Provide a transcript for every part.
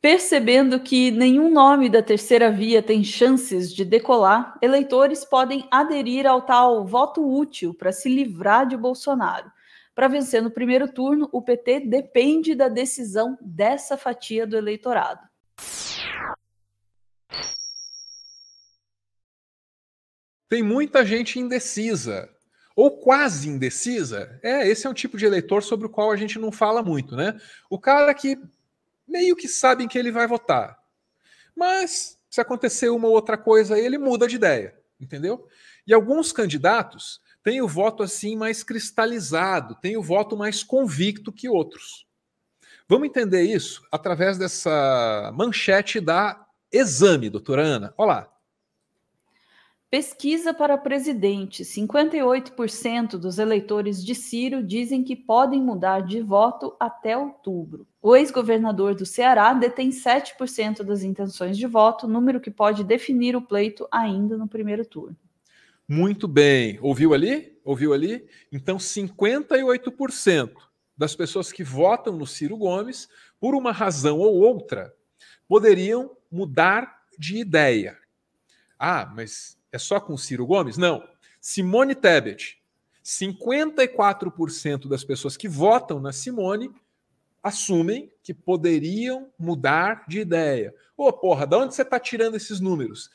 Percebendo que nenhum nome da terceira via tem chances de decolar, eleitores podem aderir ao tal voto útil para se livrar de Bolsonaro. Para vencer no primeiro turno, o PT depende da decisão dessa fatia do eleitorado. Tem muita gente indecisa, ou quase indecisa. Esse é um tipo de eleitor sobre o qual a gente não fala muito, né? O cara que meio que sabe em que ele vai votar. Mas, se acontecer uma ou outra coisa aí, ele muda de ideia, entendeu? E alguns candidatos têm o voto assim mais cristalizado, têm o voto mais convicto que outros. Vamos entender isso através dessa manchete da Exame, doutora Ana. Olha lá. Pesquisa para presidente. 58% dos eleitores de Ciro dizem que podem mudar de voto até outubro. O ex-governador do Ceará detém 7% das intenções de voto, número que pode definir o pleito ainda no primeiro turno. Muito bem. Ouviu ali? Ouviu ali? Então, 58% das pessoas que votam no Ciro Gomes, por uma razão ou outra, poderiam mudar de ideia. Ah, mas é só com Ciro Gomes? Não. Simone Tebet. 54% das pessoas que votam na Simone assumem que poderiam mudar de ideia. Ô, porra, de onde você está tirando esses números?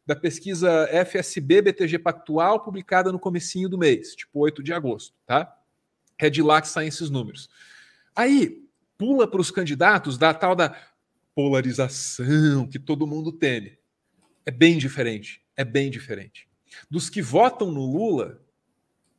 Da pesquisa FSB BTG Pactual, publicada no comecinho do mês, tipo 8 de agosto, tá? É de lá que saem esses números. Aí, pula para os candidatos da tal da polarização que todo mundo teme. É bem diferente. É bem diferente. Dos que votam no Lula,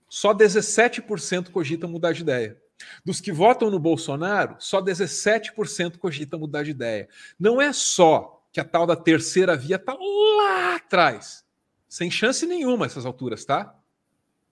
só 17% cogitam mudar de ideia. Dos que votam no Bolsonaro, só 17% cogitam mudar de ideia. Não é só que a tal da terceira via está lá atrás, sem chance nenhuma essas alturas, tá?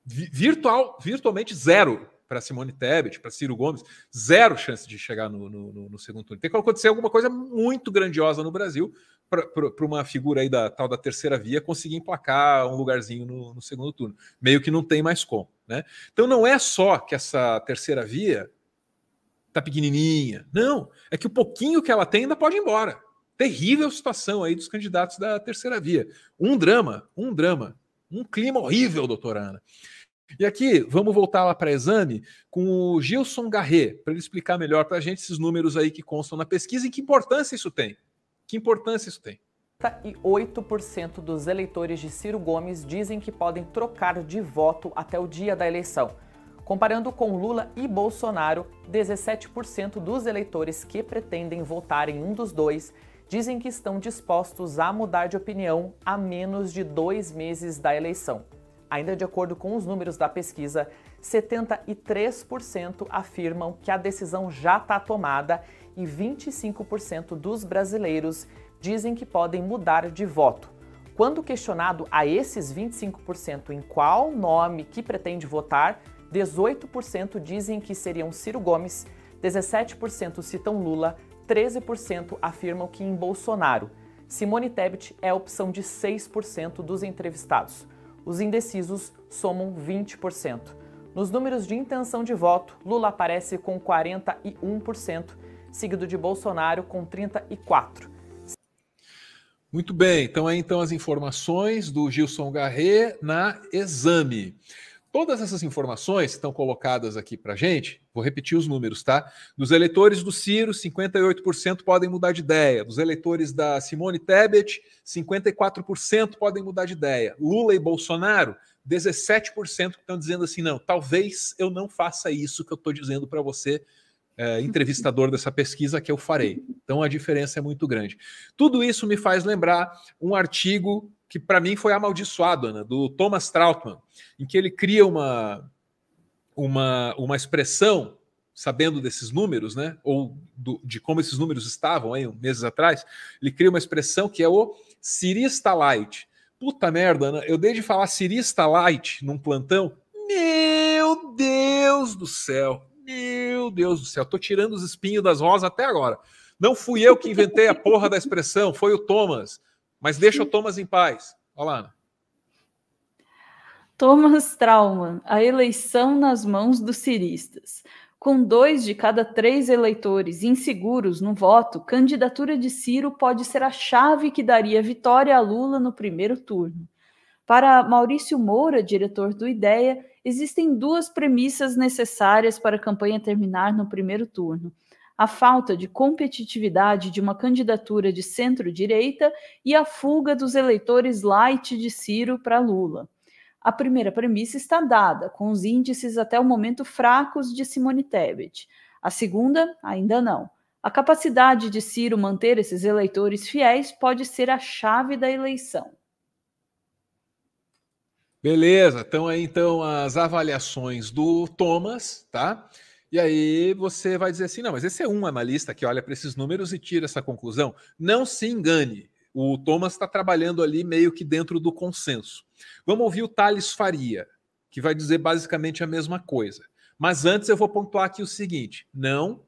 Virtualmente zero para Simone Tebet, para Ciro Gomes, zero chance de chegar no segundo turno. Tem que acontecer alguma coisa muito grandiosa no Brasil para uma figura aí da tal da terceira via conseguir emplacar um lugarzinho no segundo turno. Meio que não tem mais como, né? Então não é só que essa terceira via tá pequenininha, não, é que o pouquinho que ela tem ainda pode ir embora. Terrível situação aí dos candidatos da terceira via. Um drama, um clima horrível, doutora Ana. E aqui, vamos voltar lá para Exame com o Gilson Garret, para ele explicar melhor para a gente esses números aí que constam na pesquisa e que importância isso tem. Que importância isso tem? 8% dos eleitores de Ciro Gomes dizem que podem trocar de voto até o dia da eleição. Comparando com Lula e Bolsonaro, 17% dos eleitores que pretendem votar em um dos dois dizem que estão dispostos a mudar de opinião a menos de 2 meses da eleição. Ainda de acordo com os números da pesquisa, 73% afirmam que a decisão já está tomada e 25% dos brasileiros dizem que podem mudar de voto. Quando questionado a esses 25% em qual nome que pretende votar, 18% dizem que seriam Ciro Gomes, 17% citam Lula, 13% afirmam que em Bolsonaro. Simone Tebet é a opção de 6% dos entrevistados. Os indecisos somam 20%. Nos números de intenção de voto, Lula aparece com 41%, seguido de Bolsonaro com 34%. Muito bem, então aí as informações do Gilson Garret na Exame. Todas essas informações estão colocadas aqui para a gente, vou repetir os números, tá? Dos eleitores do Ciro, 58% podem mudar de ideia. Dos eleitores da Simone Tebet, 54% podem mudar de ideia. Lula e Bolsonaro, 17% que estão dizendo assim, não, talvez eu não faça isso que eu estou dizendo para você, entrevistador dessa pesquisa, que eu farei. Então a diferença é muito grande. Tudo isso me faz lembrar um artigo que para mim foi amaldiçoado, Ana, do Thomas Trautmann, em que ele cria uma expressão, sabendo desses números, né, ou de como esses números estavam aí meses atrás, ele cria uma expressão que é o cirista light. Puta merda, Ana, eu dei de falar cirista light num plantão, meu Deus do céu, tô tirando os espinhos das rosas até agora. Não fui eu que inventei a porra da expressão, foi o Thomas. Mas deixa o Thomas em paz. Olha lá, Ana. Thomas Traumann, a eleição nas mãos dos ciristas. Com 2 de cada 3 eleitores inseguros no voto, candidatura de Ciro pode ser a chave que daria vitória a Lula no primeiro turno. Para Maurício Moura, diretor do IDEA, existem 2 premissas necessárias para a campanha terminar no primeiro turno: a falta de competitividade de uma candidatura de centro-direita e a fuga dos eleitores light de Ciro para Lula. A primeira premissa está dada, com os índices até o momento fracos de Simone Tebet. A segunda, ainda não. A capacidade de Ciro manter esses eleitores fiéis pode ser a chave da eleição. Beleza, então aí então as avaliações do Thomas, tá? E aí você vai dizer assim, não, mas esse é um analista que olha para esses números e tira essa conclusão. Não se engane, o Thomas está trabalhando ali meio que dentro do consenso. Vamos ouvir o Thales Faria, que vai dizer basicamente a mesma coisa. Mas antes eu vou pontuar aqui o seguinte, não,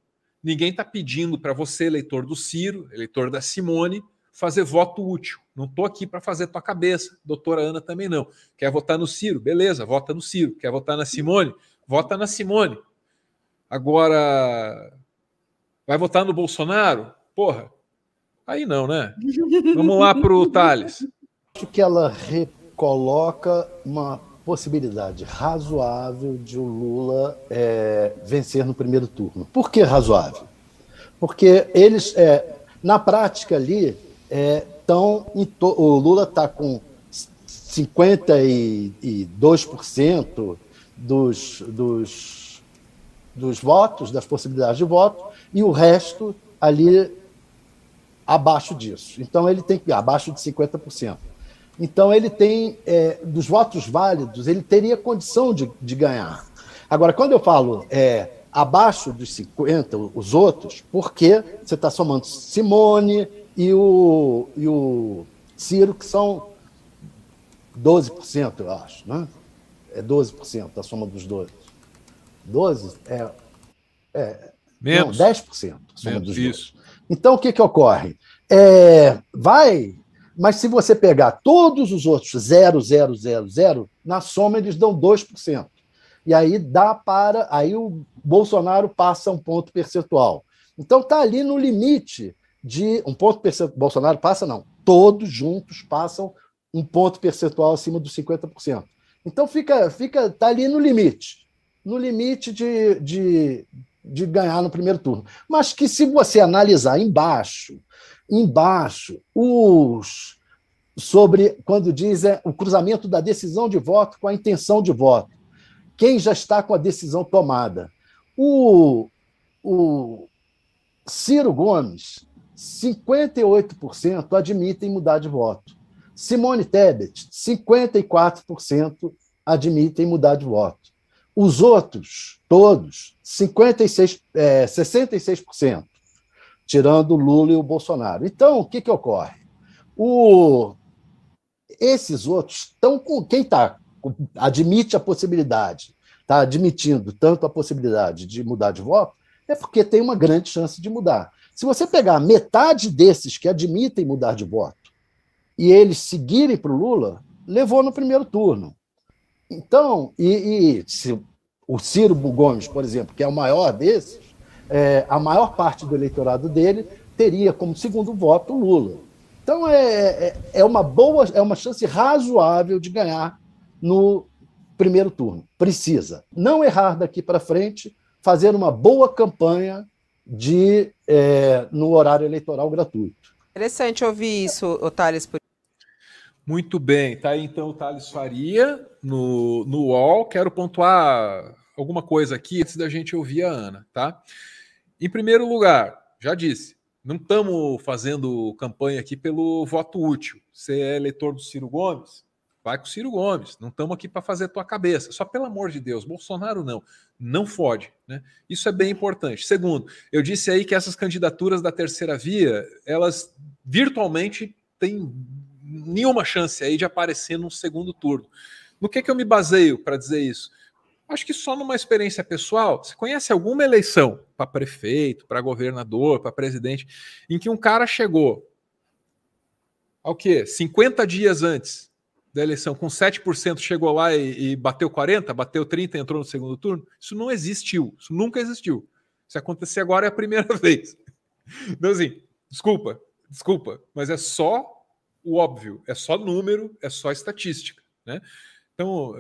ninguém está pedindo para você, eleitor do Ciro, eleitor da Simone, fazer voto útil. Não estou aqui para fazer tua cabeça. Doutora Ana também não. Quer votar no Ciro? Beleza, vota no Ciro. Quer votar na Simone? Vota na Simone. Agora, vai votar no Bolsonaro? Porra, aí não, né? Vamos lá para o Thales. Acho que ela recoloca uma possibilidade razoável de o Lula vencer no primeiro turno. Por que razoável? Porque eles, na prática ali, o Lula está com 52% dos votos, das possibilidades de voto, e o resto ali abaixo disso. Então, ele tem que abaixo de 50%. Então, ele tem, dos votos válidos, ele teria condição de ganhar. Agora, quando eu falo abaixo dos 50%, os outros, porque você está somando Simone e o Ciro, que são 12%, eu acho, né? É 12% a soma dos dois. 12%? Menos. Não, 10% a soma Menos, dos isso. dois. Então, o que ocorre? Mas se você pegar todos os outros 0, 0, 0, 0, na soma eles dão 2%. E aí aí o Bolsonaro passa um ponto percentual. Então está ali no limite de um ponto percentual. Bolsonaro passa, não. Todos juntos passam um ponto percentual acima dos 50%. Então tá ali no limite de ganhar no primeiro turno. Mas que se você analisar embaixo, sobre quando dizem o cruzamento da decisão de voto com a intenção de voto, quem já está com a decisão tomada. O Ciro Gomes, 58% admitem mudar de voto. Simone Tebet, 54% admitem mudar de voto. Os outros, todos, 66%, tirando o Lula e o Bolsonaro. Então, o que ocorre? Esses outros estão com quem admite a possibilidade, está admitindo tanto a possibilidade de mudar de voto, é porque tem uma grande chance de mudar. Se você pegar metade desses que admitem mudar de voto e eles seguirem para o Lula, levou no primeiro turno. Então, se o Ciro Gomes, por exemplo, que é o maior desses, a maior parte do eleitorado dele teria como segundo voto o Lula. Então, é uma chance razoável de ganhar no primeiro turno. Precisa não errar daqui para frente, fazer uma boa campanha no horário eleitoral gratuito. Interessante ouvir isso, Thales. Muito bem, tá aí então o Thales Faria no UOL. Quero pontuar alguma coisa aqui antes da gente ouvir a Ana, tá? Em primeiro lugar, já disse, não estamos fazendo campanha aqui pelo voto útil. Você é eleitor do Ciro Gomes? Vai com o Ciro Gomes. Não estamos aqui para fazer tua cabeça. Só pelo amor de Deus, Bolsonaro não fode, né? Isso é bem importante. Segundo, eu disse aí que essas candidaturas da terceira via, elas virtualmente têm nenhuma chance aí de aparecer num segundo turno. No que eu me baseio para dizer isso? Acho que só numa experiência pessoal. Você conhece alguma eleição para prefeito, para governador, para presidente, em que um cara chegou ao quê? 50 dias antes da eleição com 7% chegou lá e bateu 40%, bateu 30% e entrou no segundo turno? Isso não existiu, isso nunca existiu. Se acontecer agora é a primeira vez. Então, assim, desculpa, mas é só o óbvio, é só número, é só estatística, né? Então,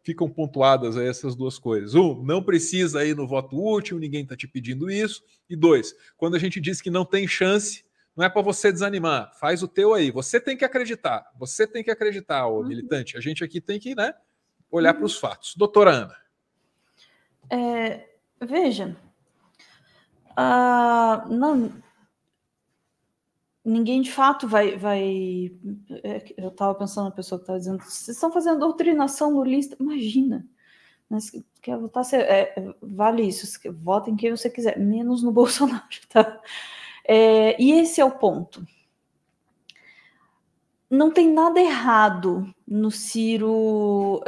ficam pontuadas aí essas duas coisas. Não precisa ir no voto útil, ninguém está te pedindo isso. E 2, quando a gente diz que não tem chance, não é para você desanimar, faz o teu aí. Você tem que acreditar, ô militante. A gente aqui tem que, né, olhar para os fatos. Doutora Ana. Veja, ninguém de fato vai. Eu estava pensando na pessoa que estava dizendo, vocês estão fazendo doutrinação lulista. Imagina, né? Se quer votar, vale isso, vota em quem você quiser, menos no Bolsonaro, tá? E esse é o ponto. Não tem nada errado no Ciro,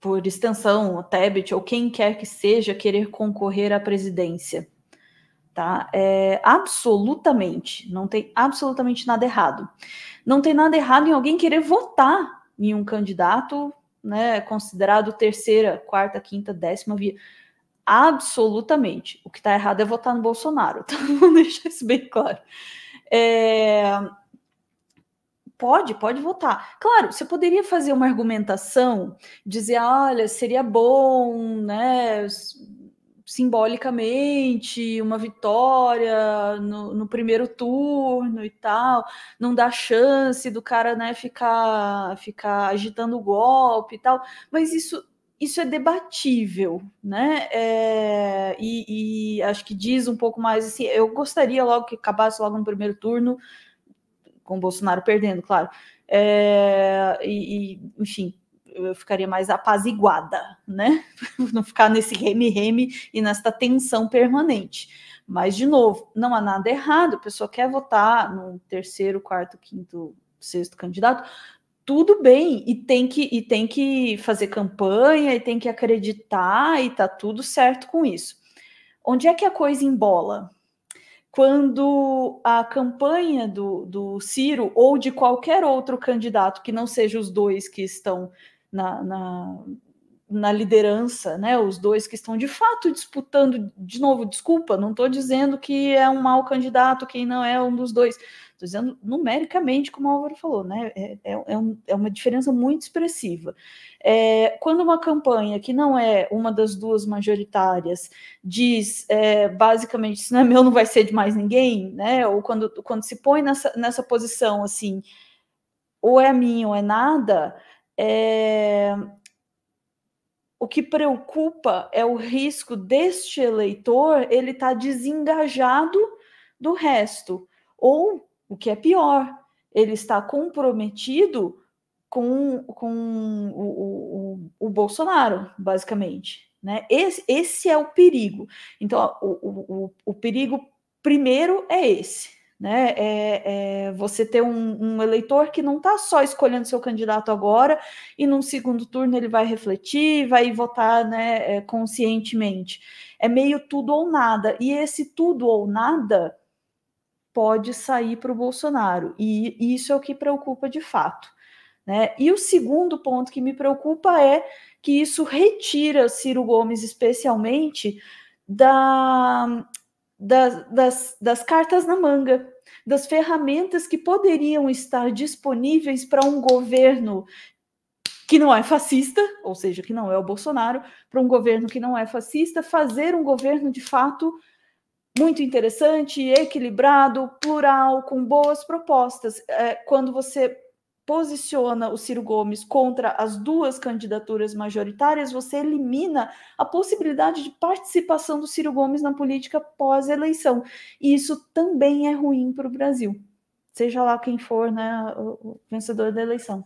por extensão, o Tebet, ou quem quer que seja, querer concorrer à presidência. Tá? Absolutamente, não tem absolutamente nada errado. Não tem nada errado em alguém querer votar em um candidato, né, considerado terceira, quarta, quinta, 10ª via. Absolutamente. O que está errado é votar no Bolsonaro. Então, vamos deixar isso bem claro. Pode votar. Claro, você poderia fazer uma argumentação, dizer, olha, seria bom, né, simbolicamente, uma vitória no primeiro turno e tal, não dá chance do cara, né, ficar agitando o golpe e tal, mas isso é debatível, né? E acho que diz um pouco mais assim, eu gostaria logo que acabasse logo no primeiro turno, com o Bolsonaro perdendo, claro. Enfim, eu ficaria mais apaziguada, né? Não ficar nesse reme-reme e nesta tensão permanente. Mas, de novo, não há nada errado, a pessoa quer votar no terceiro, quarto, quinto, sexto candidato, tudo bem, e tem que fazer campanha, e tem que acreditar, e tá tudo certo com isso. Onde é que a coisa embola? Quando a campanha do Ciro ou de qualquer outro candidato que não seja os dois que estão na liderança, né, os dois que estão de fato disputando, de novo, desculpa, não estou dizendo que é um mau candidato quem não é um dos dois, estou dizendo numericamente, como o Álvaro falou, né, é uma diferença muito expressiva. Quando uma campanha que não é uma das duas majoritárias diz, basicamente, se não é meu, não vai ser de mais ninguém, né, ou quando se põe nessa posição, assim, ou é minha ou é nada, o que preocupa é o risco deste eleitor ele estar desengajado do resto, ou, o que é pior, ele está comprometido com o Bolsonaro, basicamente, né? Esse é o perigo. Então, o perigo primeiro é esse, né? Você ter um eleitor que não está só escolhendo seu candidato agora e num segundo turno ele vai refletir, vai votar, né, conscientemente. É meio tudo ou nada. E esse tudo ou nada pode sair para o Bolsonaro. E isso é o que preocupa de fato, né? E o segundo ponto que me preocupa é que isso retira Ciro Gomes, especialmente, das cartas na manga, das ferramentas que poderiam estar disponíveis para um governo que não é fascista, ou seja, que não é o Bolsonaro, para um governo que não é fascista, fazer um governo de fato muito interessante, equilibrado, plural, com boas propostas. Quando você posiciona o Ciro Gomes contra as duas candidaturas majoritárias, você elimina a possibilidade de participação do Ciro Gomes na política pós-eleição. E isso também é ruim para o Brasil, seja lá quem for, né, o vencedor da eleição.